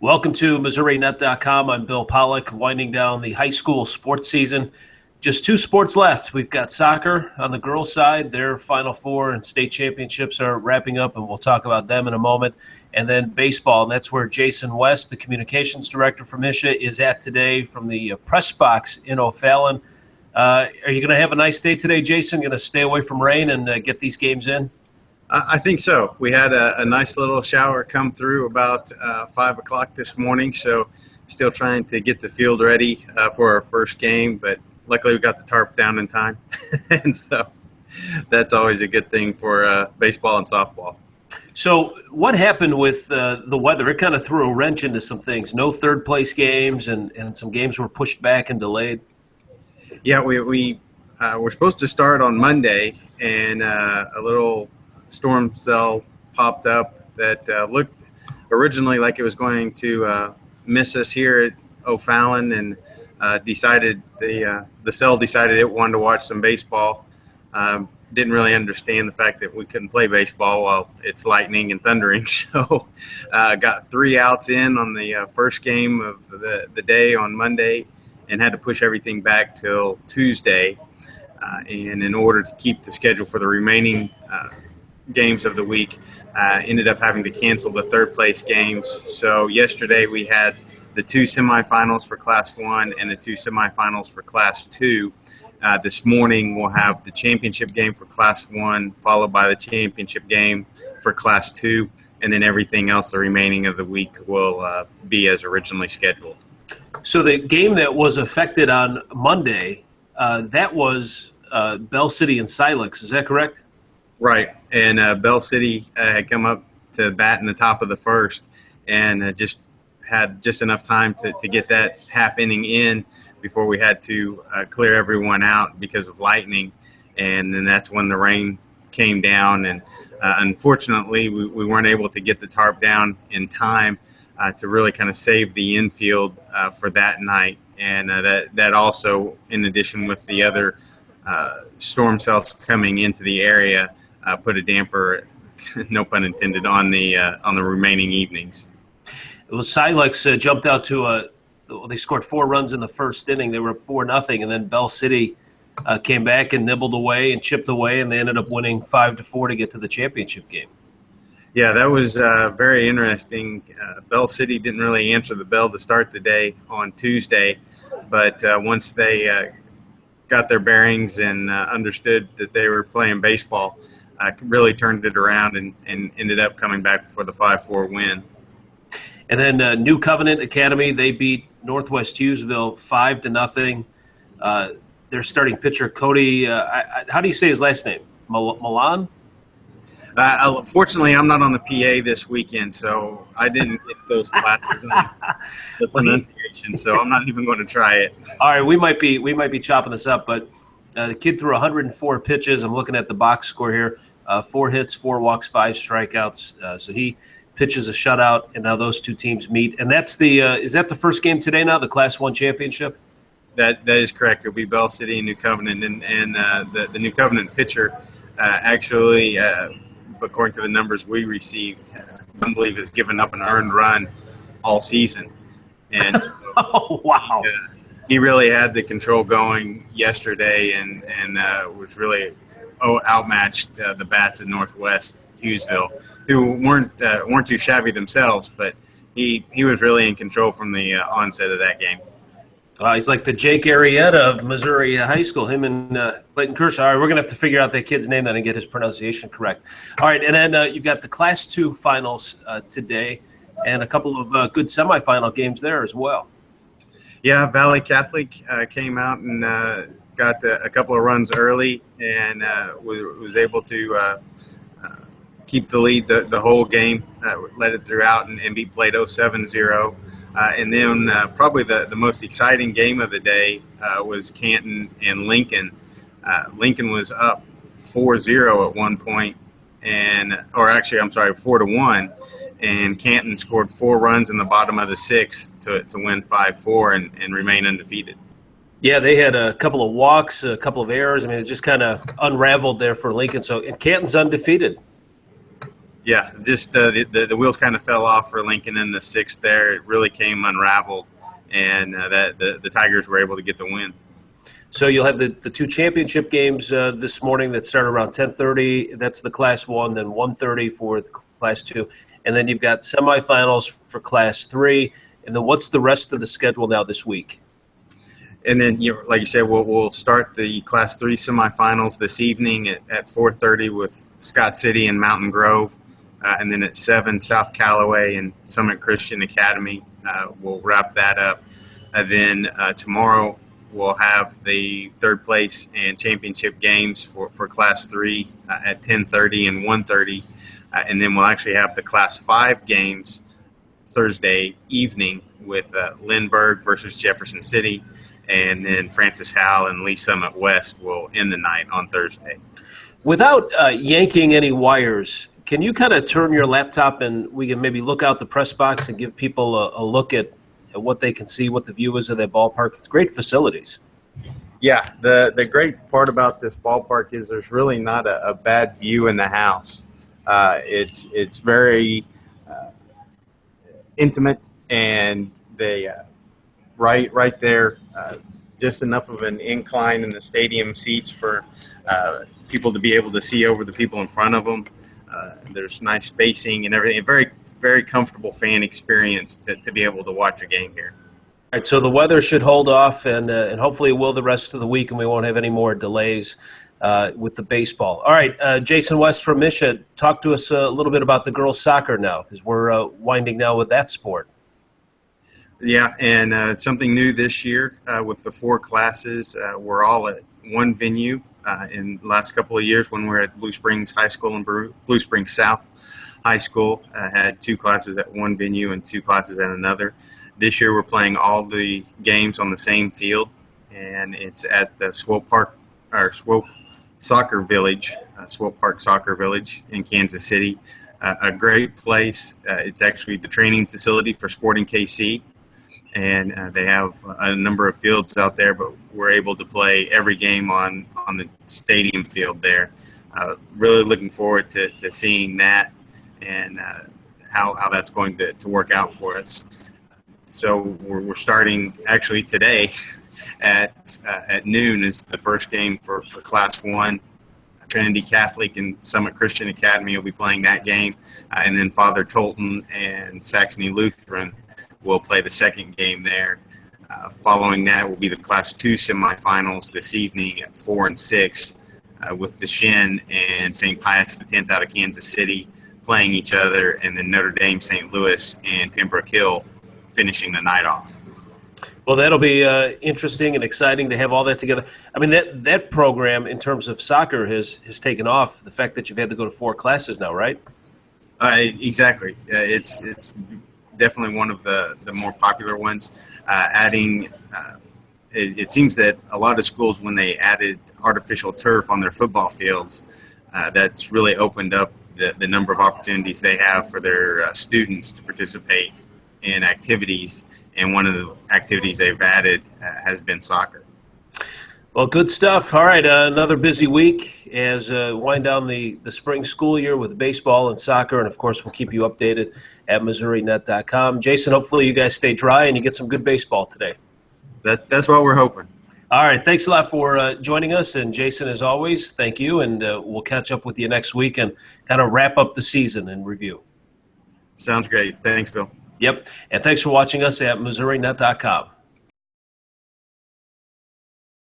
Welcome to MissouriNet.com. I'm Bill Pollock, winding down the high school sports season. Just two sports left. We've got soccer on the girls' side. Their Final Four and state championships are wrapping up, and we'll talk about them in a moment. And then baseball, and that's where Jason West, the communications director from MSHSAA, is at today from the press box in O'Fallon. Are you going to have a nice day today, Jason? Going to stay away from rain and get these games in? I think so. We had a nice little shower come through about 5 o'clock this morning, so still trying to get the field ready for our first game, but luckily we got the tarp down in time, and so that's always a good thing for baseball and softball. So what happened with the weather? It kind of threw a wrench into some things. No third-place games, and some games were pushed back and delayed. Yeah, we were supposed to start on Monday, and a little storm cell popped up that looked originally like it was going to miss us here at O'Fallon, and the cell decided it wanted to watch some baseball. Didn't really understand the fact that we couldn't play baseball while it's lightning and thundering. So got 3 outs in on the first game of the day on Monday, and had to push everything back till Tuesday. And in order to keep the schedule for the remaining games of the week, ended up having to cancel the third place games. So yesterday we had the 2 semifinals for Class 1 and the 2 semifinals for Class 2. This morning we'll have the championship game for Class 1, followed by the championship game for Class 2, and then everything else the remaining of the week will be as originally scheduled. So the game that was affected on Monday, that was Bell City and Silex. Is that correct? Right, and Bell City had come up to bat in the top of the first, and just had just enough time to get that half inning in before we had to clear everyone out because of lightning, and then that's when the rain came down, and unfortunately we weren't able to get the tarp down in time to really kind of save the infield for that night, and that also, in addition with the other storm cells coming into the area, put a damper, no pun intended, on the remaining evenings. Well, Silex jumped out to they scored 4 runs in the first inning. They were up 4-0, and then Bell City came back and nibbled away and chipped away, and they ended up winning 5-4 to get to the championship game. Yeah, that was very interesting. Bell City didn't really answer the bell to start the day on Tuesday, but once they got their bearings and understood that they were playing baseball, really turned it around and ended up coming back for the 5-4 win. And then New Covenant Academy, they beat Northwest Hughesville 5-0. Their starting pitcher, Cody, how do you say his last name? Milan? Fortunately, I'm not on the PA this weekend, so I didn't get those classes on the pronunciation, so I'm not even going to try it. All right, we might be chopping this up, but the kid threw 104 pitches. I'm looking at the box score here. 4 hits, 4 walks, 5 strikeouts. So he pitches a shutout, and now those two teams meet. And that's is that the first game today now, the Class 1 championship? That is correct. It'll be Bell City and New Covenant, and the New Covenant pitcher actually, according to the numbers we received, I believe has given up an earned run all season. And oh, wow. He really had the control going yesterday, and was really outmatched the bats at Northwest Hughesville, who weren't too shabby themselves, but he was really in control from the onset of that game. He's like the Jake Arrieta of Missouri High School, him and Clayton Kershaw. All right, we're going to have to figure out that kid's name then and get his pronunciation correct. All right, and then you've got the Class 2 finals today and a couple of good semifinal games there as well. Yeah, Valley Catholic came out and got a couple of runs early and was able to keep the lead the whole game, led it throughout, and beat Plato 7-0. And then probably the most exciting game of the day was Canton and Lincoln. Lincoln was up 4-0 at one point, 4-1, and Canton scored 4 runs in the bottom of the 6th to win 5-4 and remain undefeated. Yeah, they had a couple of walks, a couple of errors. I mean, it just kind of unraveled there for Lincoln. So, and Canton's undefeated. Yeah, just the wheels kind of fell off for Lincoln in the sixth there. It really came unraveled, and that the Tigers were able to get the win. So you'll have the two championship games this morning that start around 10:30. That's the Class 1, then 1:30 for the Class 2. And then you've got semifinals for Class 3. And then what's the rest of the schedule now this week? And then, like you said, we'll start the Class 3 semifinals this evening at 4:30 with Scott City and Mountain Grove. And then at 7, South Callaway and Summit Christian Academy. We'll wrap that up. And then tomorrow we'll have the third place and championship games for Class 3 at 10:30 and 1:30. And then we'll actually have the Class 5 games Thursday evening with Lindbergh versus Jefferson City. And then Francis Howell and Lee Summit West will end the night on Thursday. Without yanking any wires, can you kind of turn your laptop and we can maybe look out the press box and give people a look at what they can see, what the view is of that ballpark? It's great facilities. Yeah, the great part about this ballpark is there's really not a bad view in the house. It's very intimate, and they right there, just enough of an incline in the stadium seats for people to be able to see over the people in front of them. There's nice spacing and everything. A very, very comfortable fan experience to be able to watch a game here. All right, so the weather should hold off, and hopefully it will the rest of the week, and we won't have any more delays with the baseball. All right, Jason West from Misha, talk to us a little bit about the girls' soccer now, because we're winding now with that sport. Yeah, and something new this year with the 4 classes. We're all at one venue. In the last couple of years, when we were at Blue Springs High School and Blue Springs South High School, had 2 classes at one venue and 2 classes at another. This year, we're playing all the games on the same field, and it's at the Swope Park or Swope Soccer Village, Swope Park Soccer Village in Kansas City. A great place. It's actually the training facility for Sporting KC. And they have a number of fields out there, but we're able to play every game on the stadium field there. Really looking forward to seeing that and how that's going to work out for us. So we're starting actually today at noon is the first game for Class 1. Trinity Catholic and Summit Christian Academy will be playing that game. And then Father Tolton and Saxony Lutheran will play the second game there. Following that will be the Class 2 semifinals this evening at 4 and 6 with Deshin and St. Pius X out of Kansas City playing each other, and then Notre Dame, St. Louis, and Pembroke Hill finishing the night off. Well, that'll be interesting and exciting to have all that together. I mean, that program in terms of soccer has taken off, the fact that you've had to go to 4 classes now, right? Exactly. It's definitely one of the more popular ones. It seems that a lot of schools, when they added artificial turf on their football fields, that's really opened up the number of opportunities they have for their students to participate in activities. And one of the activities they've added has been soccer. Well, good stuff. All right, another busy week as wind down the spring school year with baseball and soccer, and of course we'll keep you updated at MissouriNet.com. Jason, hopefully you guys stay dry and you get some good baseball today. That's what we're hoping. All right, thanks a lot for joining us, and Jason, as always, thank you, and we'll catch up with you next week and kind of wrap up the season and review. Sounds great. Thanks, Bill. Yep, and thanks for watching us at MissouriNet.com.